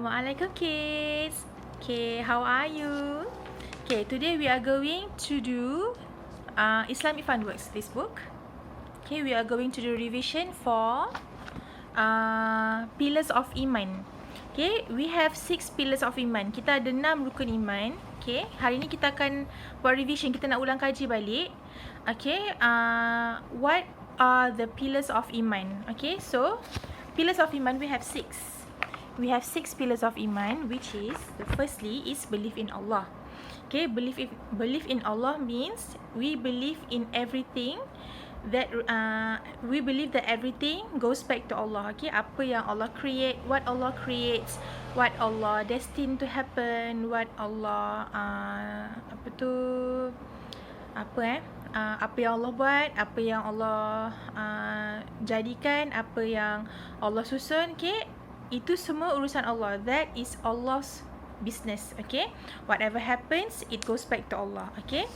Assalamualaikum kids. Okay, how are you? Okay, today we are going to do Islamic Fun Works, this book. Okay, we are going to do revision for Pillars of Iman. Okay, we have 6 Pillars of Iman. Kita ada 6 rukun iman. Okay, hari ni kita akan buat revision. Kita nak ulang kaji balik. Okay, what are the Pillars of Iman? Okay, so Pillars of Iman we have 6. We have 6 pillars of iman, which is the firstly is belief in Allah. Okay, belief in Allah means we believe in everything that we believe that everything goes back to Allah. Okay, apa yang Allah create, what Allah creates, what Allah destined to happen, what Allah apa yang Allah buat, apa yang Allah jadikan, apa yang Allah susun. Okay, itu semua urusan Allah. That is Allah's business. Okay, whatever happens, it goes back to Allah. Okay,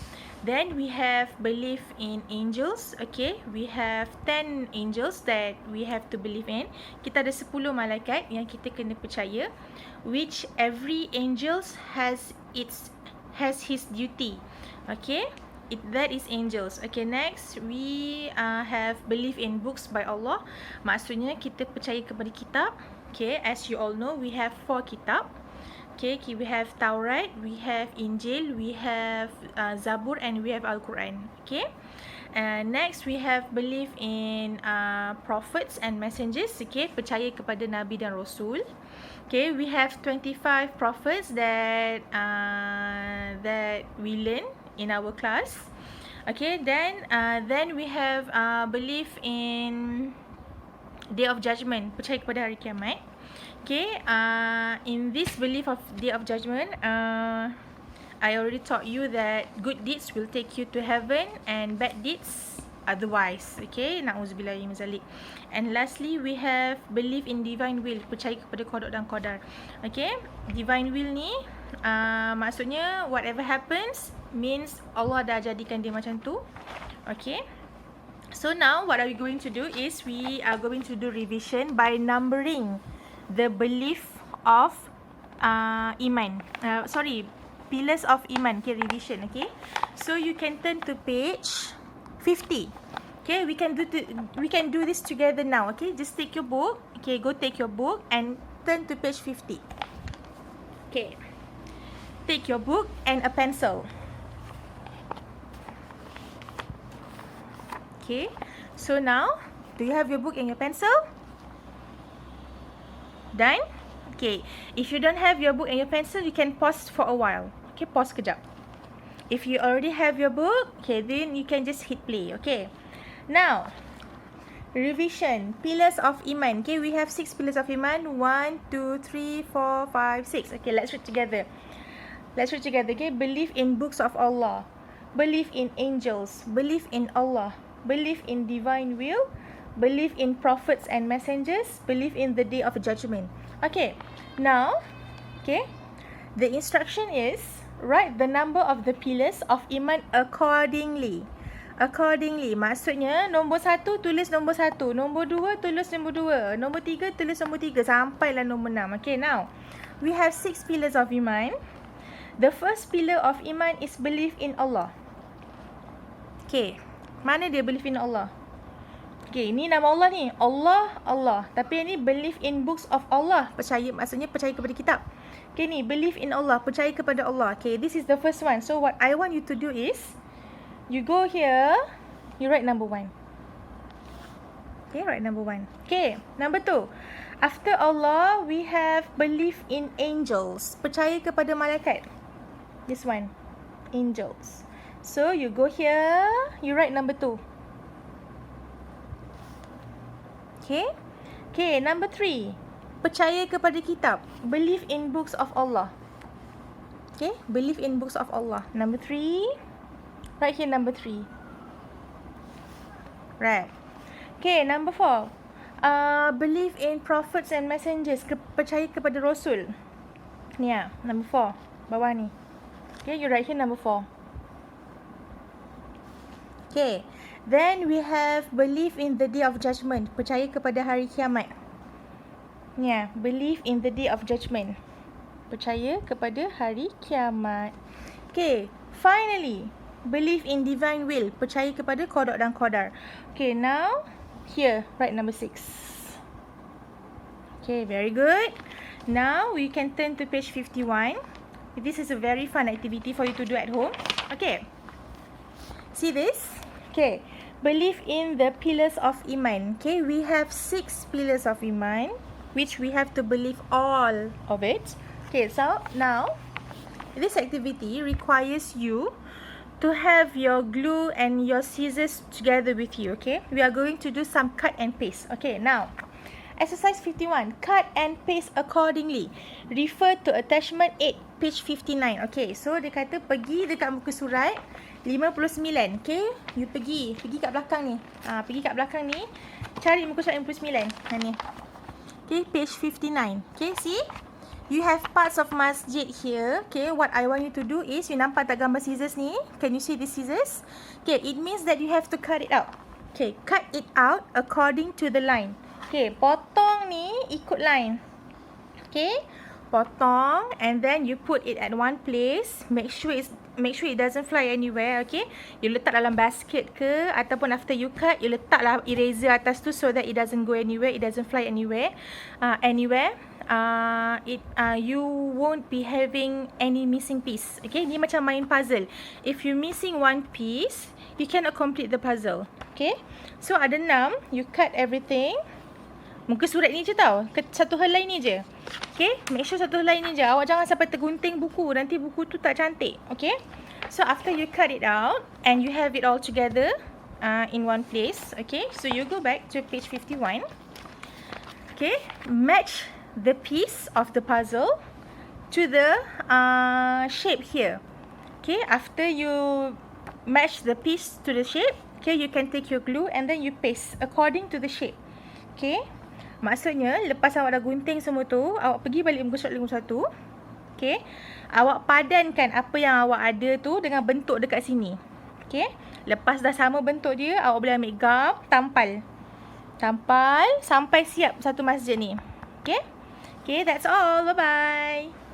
then we have belief in angels. Okay, we have 10 angels that we have to believe in. Kita ada 10 malaikat yang kita kena percaya, which every angels has his duty. Okay, that is angels. Okay, next we have belief in books by Allah. Maksudnya kita percaya kepada kitab. Okay, as you all know, we have 4 kitab. Okay, we have Taurat, we have Injil, we have Zabur, and we have Al-Quran. Okay, next we have belief in prophets and messengers. Okay, percaya kepada Nabi dan Rasul. Okay, we have 25 prophets that we learn in our class. Okay, then we have belief in Day of Judgment, percaya kepada hari kiamat. Okay, in this belief of Day of Judgment, I already taught you that good deeds will take you to heaven and bad deeds otherwise. Okay, na'udzubillahi min zalik. And lastly, we have belief in divine will, percaya kepada qada dan qadar. Okay, divine will ni maksudnya whatever happens means Allah dah jadikan dia macam tu. Okay, so now what are we going to do is we are going to do revision by numbering the belief of iman. Pillars of iman. Okay, revision. Okay, so you can turn to page 50. Okay, we can do this together now. Okay, just take your book. Okay, go take your book and turn to page 50. Okay, take your book and a pencil. Okay, so now, do you have your book and your pencil? Done? Okay, if you don't have your book and your pencil, you can pause for a while. Okay, pause kejap. If you already have your book, okay, then you can just hit play. Okay, now, revision, pillars of iman. Okay, we have 6 pillars of iman. 1, 2, 3, 4, 5, 6. Okay, let's read together. Okay, belief in books of Allah, belief in angels, belief in Allah, belief in divine will, belief in prophets and messengers, belief in the Day of Judgment. Okay, now, okay, the instruction is write the number of the pillars of iman accordingly. Maksudnya nombor 1 tulis nombor 1, nombor 2 tulis nombor 2, nombor 3 tulis nombor 3 sampailah nombor 6. Okay, now we have 6 pillars of iman. The first pillar of iman is belief in Allah. Okay, mana dia belief in Allah? Okay, ni nama Allah ni, Allah. Tapi ni belief in books of Allah, percaya, maksudnya percaya kepada kitab. Okay, ni belief in Allah, percaya kepada Allah. Okay, this is the first one. So what I want you to do is, you go here, you write number 1. Okay, write number 1. Okay, number 2. After Allah, we have belief in angels, percaya kepada malaikat. This one, angels. So you go here, you write number 2. Okay, number 3. Percaya kepada kitab, believe in books of Allah. Okay, believe in books of Allah. Number 3. Right here, number 3. Right. Okay, number 4. Believe in prophets and messengers, percaya kepada Rasul. Ni ya, number 4. Bawah ni. Okay, you write here number 4. Okay, then we have belief in the Day of Judgment, percaya kepada hari kiamat. Yeah, believe in the day of judgment. Percaya kepada hari kiamat. Okay, finally, believe in divine will. Percaya kepada qada dan qadar. Okay, now, here, write number 6. Okay, very good. Now, we can turn to page 51. This is a very fun activity for you to do at home. Okay. See this? Okay. Believe in the pillars of Iman. Okay, we have 6 pillars of Iman, which we have to believe all of it. Okay, so now, this activity requires you to have your glue and your scissors together with you, okay? We are going to do some cut and paste. Okay, now, exercise 51, cut and paste accordingly. Refer to attachment 8, page 59. Okay, so dia kata pergi dekat muka surat 59, okay? You pergi kat belakang ni. Pergi kat belakang ni, cari muka surat 59. Ni. Okay, page 59. Okay, see? You have parts of masjid here. Okay, what I want you to do is, you nampak tak gambar scissors ni? Can you see the scissors? Okay, it means that you have to cut it out. Okay, cut it out according to the line. Okay, potong ni ikut line. Okay, potong and then you put it at one place. Make sure it doesn't fly anywhere. Okay, you letak dalam basket ke, ataupun after you cut, you letaklah eraser atas tu so that it doesn't go anywhere, it doesn't fly anywhere. You won't be having any missing piece. Okay, ni macam main puzzle. If you missing one piece, you cannot complete the puzzle. Okay, so ada 6. You cut everything. Muka surat ni je tau. Satu helai ni je. Okay, make sure satu helai ni je. Awak jangan sampai tergunting buku. Nanti buku tu tak cantik. Okay, so after you cut it out and you have it all together in one place. Okay, so you go back to page 51. Okay, match the piece of the puzzle to the shape here. Okay, after you match the piece to the shape, okay, you can take your glue and then you paste according to the shape. Okay, maksudnya lepas awak dah gunting semua tu, awak pergi balik muka surat 51. Okay, awak padankan apa yang awak ada tu dengan bentuk dekat sini. Okay, lepas dah sama bentuk dia, awak boleh ambil gam, tampal sampai siap satu masjid ni. Okay, that's all. Bye-bye.